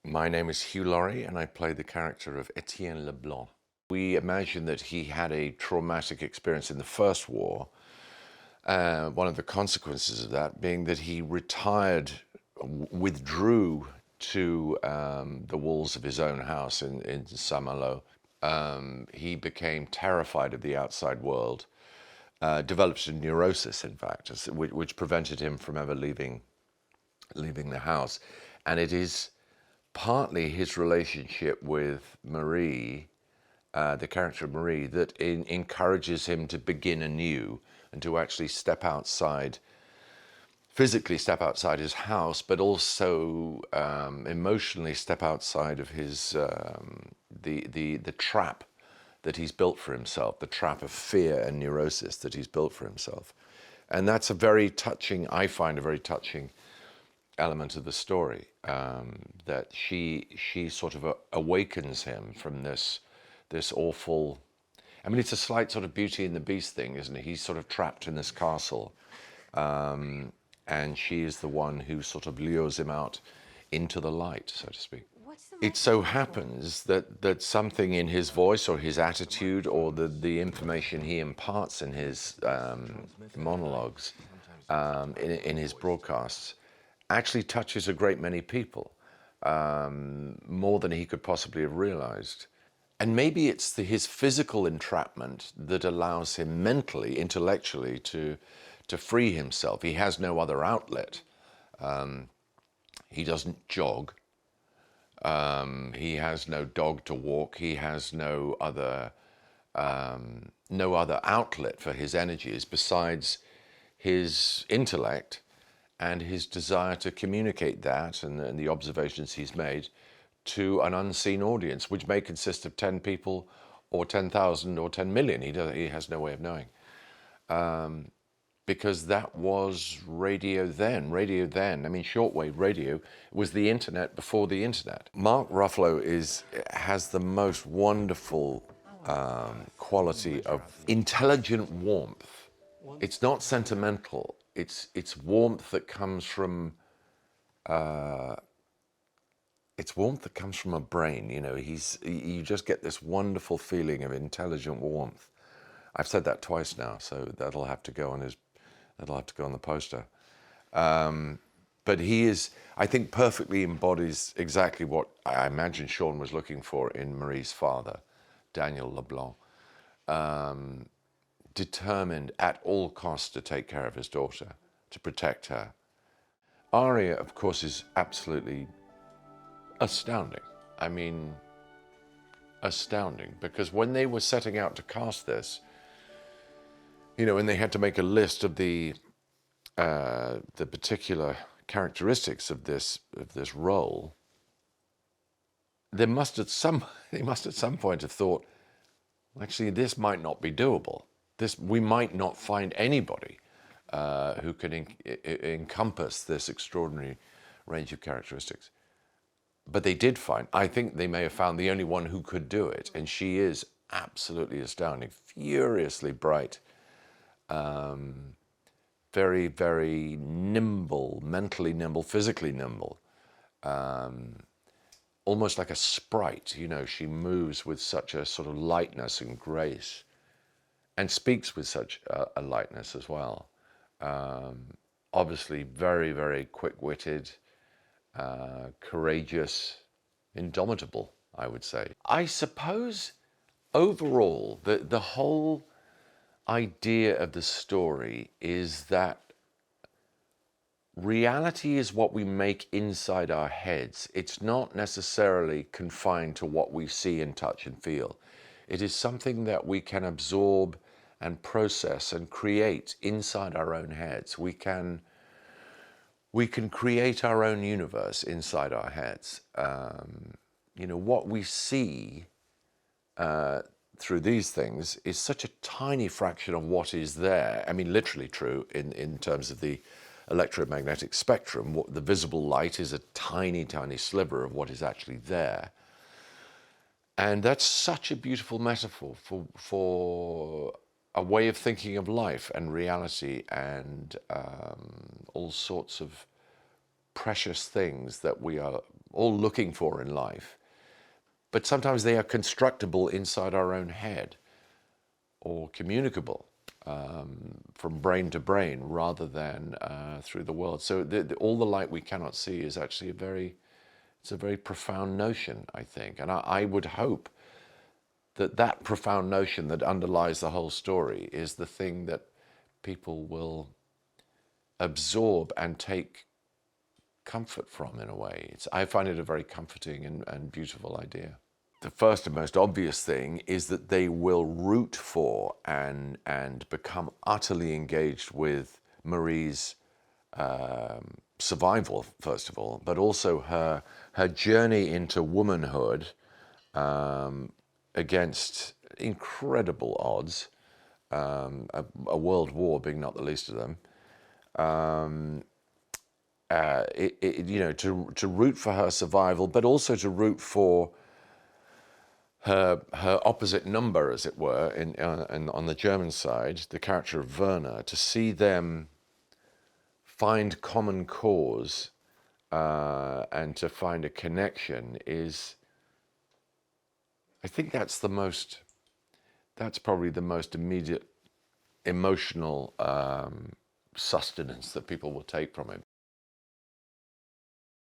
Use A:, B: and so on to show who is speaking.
A: My name is Hugh Laurie and I play the character of Etienne Leblon. We imagine that he had a traumatic experience in the First War. One of the consequences of that being that he retired, withdrew to the walls of his own house in Saint-Malo. He became terrified of the outside world, developed a neurosis, in fact, which prevented him from ever leaving the house. And it is partly his relationship with Marie, the character of Marie, that encourages him to begin anew and to actually step outside, physically step outside his house, but also emotionally step outside of his the trap that he's built for himself, the trap of fear and neurosis that he's built for himself. And that's a very touching, I find a very touching element of the story, that she sort of awakens him from this awful, I mean, it's a slight sort of Beauty and the Beast thing, isn't it? He's sort of trapped in this castle, and she is the one who sort of lures him out into the light, so to speak. It so happens that something in his voice or his attitude or the information he imparts in his monologues, in his broadcasts, actually touches a great many people, more than he could possibly have realized. And maybe it's his physical entrapment that allows him mentally, intellectually, to free himself. He has no other outlet. He doesn't jog. He has no dog to walk. He has no other outlet for his energies besides his intellect and his desire to communicate that and the observations he's made to an unseen audience, which may consist of 10 people or 10,000 or 10 million. He has no way of knowing. Because that was radio then. Radio then, I mean, shortwave radio was the internet before the internet. Mark Ruffalo has the most wonderful quality of intelligent warmth. It's not sentimental. It's warmth that comes from a brain. You know, you just get this wonderful feeling of intelligent warmth. I've said that twice now, so that'll have to go on the poster. But he is, I think, perfectly embodies exactly what I imagine Sean was looking for in Marie's father, Daniel Leblon. Determined at all costs to take care of his daughter, to protect her. Aria, of course, is absolutely astounding. I mean, astounding, because when they were setting out to cast this, you know, and they had to make a list of the particular characteristics of this role, they must at some point have thought, actually, this might not be doable. We might not find anybody who can encompass this extraordinary range of characteristics. But they did find, I think they may have found the only one who could do it, and she is absolutely astounding, furiously bright, very, very nimble, mentally nimble, physically nimble, almost like a sprite. You know, she moves with such a sort of lightness and grace, and speaks with such a lightness as well. Obviously very, very quick-witted, courageous, indomitable, I would say. I suppose overall, the whole idea of the story is that reality is what we make inside our heads. It's not necessarily confined to what we see and touch and feel. It is something that we can absorb and process and create inside our own heads. We can create our own universe inside our heads. You know, what we see through these things is such a tiny fraction of what is there. I mean, literally true in terms of the electromagnetic spectrum. The visible light is a tiny, tiny sliver of what is actually there. And that's such a beautiful metaphor for a way of thinking of life and reality and all sorts of precious things that we are all looking for in life, but sometimes they are constructible inside our own head or communicable from brain to brain rather than through the world. So all the light we cannot see is actually it's a very profound notion, I think. And I would hope that that profound notion that underlies the whole story is the thing that people will absorb and take comfort from in a way. I find it a very comforting and beautiful idea. The first and most obvious thing is that they will root for and become utterly engaged with Marie's survival, first of all, but also her journey into womanhood against incredible odds, a world war being not the least of them. You know, to root for her survival, but also to root for her opposite number, as it were, on the German side, the character of Werner, to see them find common cause and to find a connection is, I think that's probably the most immediate emotional sustenance that people will take from it.